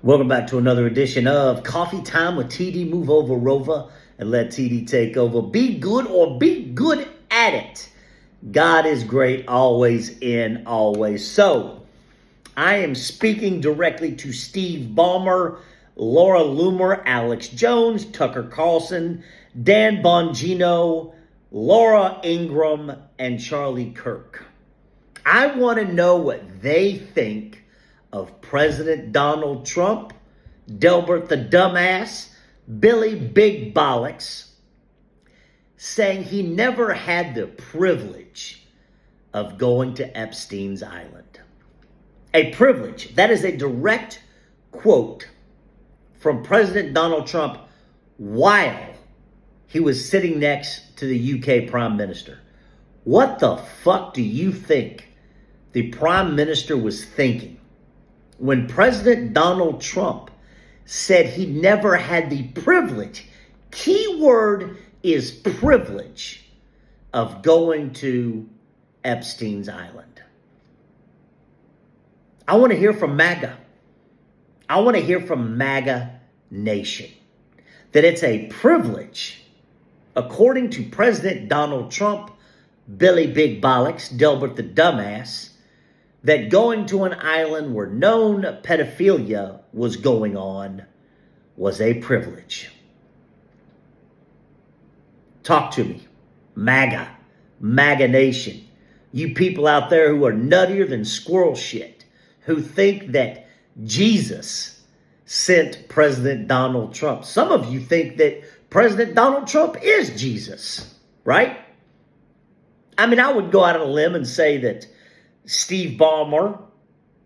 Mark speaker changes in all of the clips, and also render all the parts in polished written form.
Speaker 1: Welcome back to another edition of Coffee Time with TD. Move over, Rover, and let TD take over. Be good or be good at it. God is great, always in, always. So, I am speaking directly to Steve Ballmer, Laura Loomer, Alex Jones, Tucker Carlson, Dan Bongino, Laura Ingraham, and Charlie Kirk. I want to know what they think of President Donald Trump, Delbert the dumbass, Billy Big Bollocks, saying he never had the privilege of going to Epstein's island. A privilege. That is a direct quote from President Donald Trump while he was sitting next to the UK Prime Minister. What the fuck do you think the Prime Minister was thinking when President Donald Trump said he never had the privilege, key word is privilege, of going to Epstein's island? I want to hear from MAGA. I want to hear from MAGA Nation that it's a privilege, according to President Donald Trump, Billy Big Bollocks, Delbert the dumbass, that going to an island where known pedophilia was going on was a privilege. Talk to me. MAGA Nation. You people out there who are nuttier than squirrel shit, who think that Jesus sent President Donald Trump. Some of you think that President Donald Trump is Jesus, right? I mean, I would go out on a limb and say that Steve Ballmer,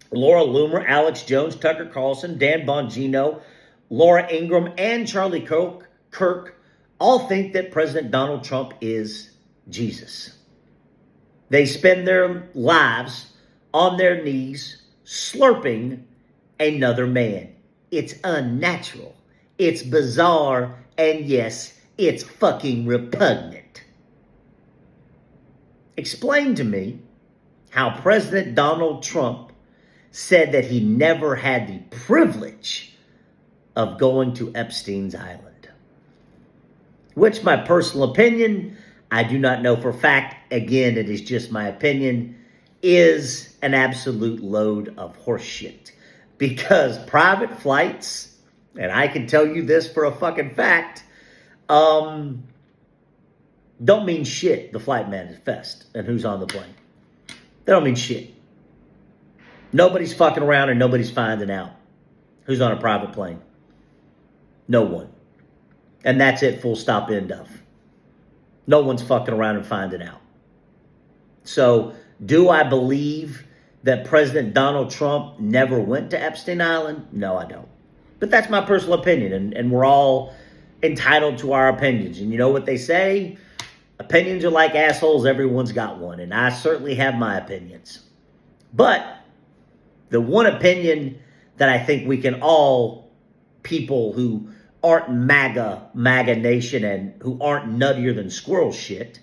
Speaker 1: Laura Loomer, Alex Jones, Tucker Carlson, Dan Bongino, Laura Ingraham, and Charlie Kirk all think that President Donald Trump is Jesus. They spend their lives on their knees slurping another man. It's unnatural. It's bizarre. And yes, it's fucking repugnant. Explain to me how President Donald Trump said that he never had the privilege of going to Epstein's island. Which, my personal opinion, I do not know for a fact, again, it is just my opinion, is an absolute load of horseshit. Because private flights, and I can tell you this for a fucking fact, don't mean shit, the flight manifest and who's on the plane. They don't mean shit. Nobody's fucking around and nobody's finding out who's on a private plane. No one. And that's it, full stop, end of. No one's fucking around and finding out. So, do I believe that President Donald Trump never went to Epstein Island? No, I don't. But that's my personal opinion, and we're all entitled to our opinions. And you know what they say? Opinions are like assholes, everyone's got one, and I certainly have my opinions. But the one opinion that I think we can all, people who aren't MAGA Nation and who aren't nuttier than squirrel shit,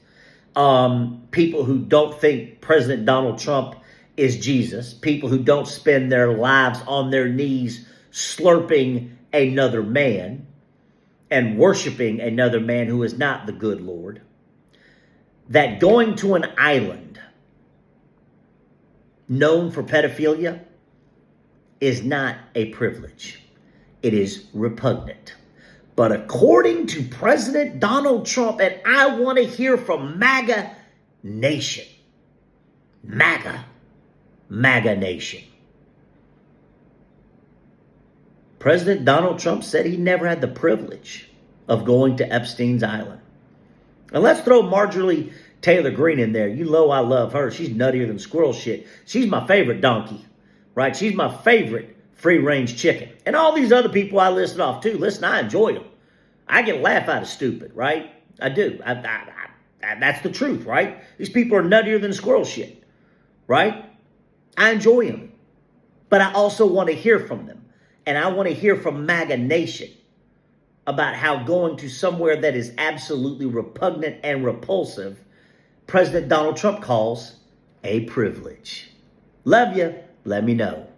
Speaker 1: people who don't think President Donald Trump is Jesus, people who don't spend their lives on their knees slurping another man and worshiping another man who is not the good Lord, that going to an island known for pedophilia is not a privilege. It is repugnant. But according to President Donald Trump, and I want to hear from MAGA Nation, MAGA Nation, President Donald Trump said he never had the privilege of going to Epstein's island. And let's throw Marjorie Taylor Greene in there. You know I love her. She's nuttier than squirrel shit. She's my favorite donkey, right? She's my favorite free-range chicken. And all these other people I listed off too. Listen, I enjoy them. I get a laugh out of stupid, right? I do. That's the truth, right? These people are nuttier than squirrel shit, right? I enjoy them. But I also want to hear from them. And I want to hear from MAGA Nation about how going to somewhere that is absolutely repugnant and repulsive, President Donald Trump calls a privilege. Love you. Let me know.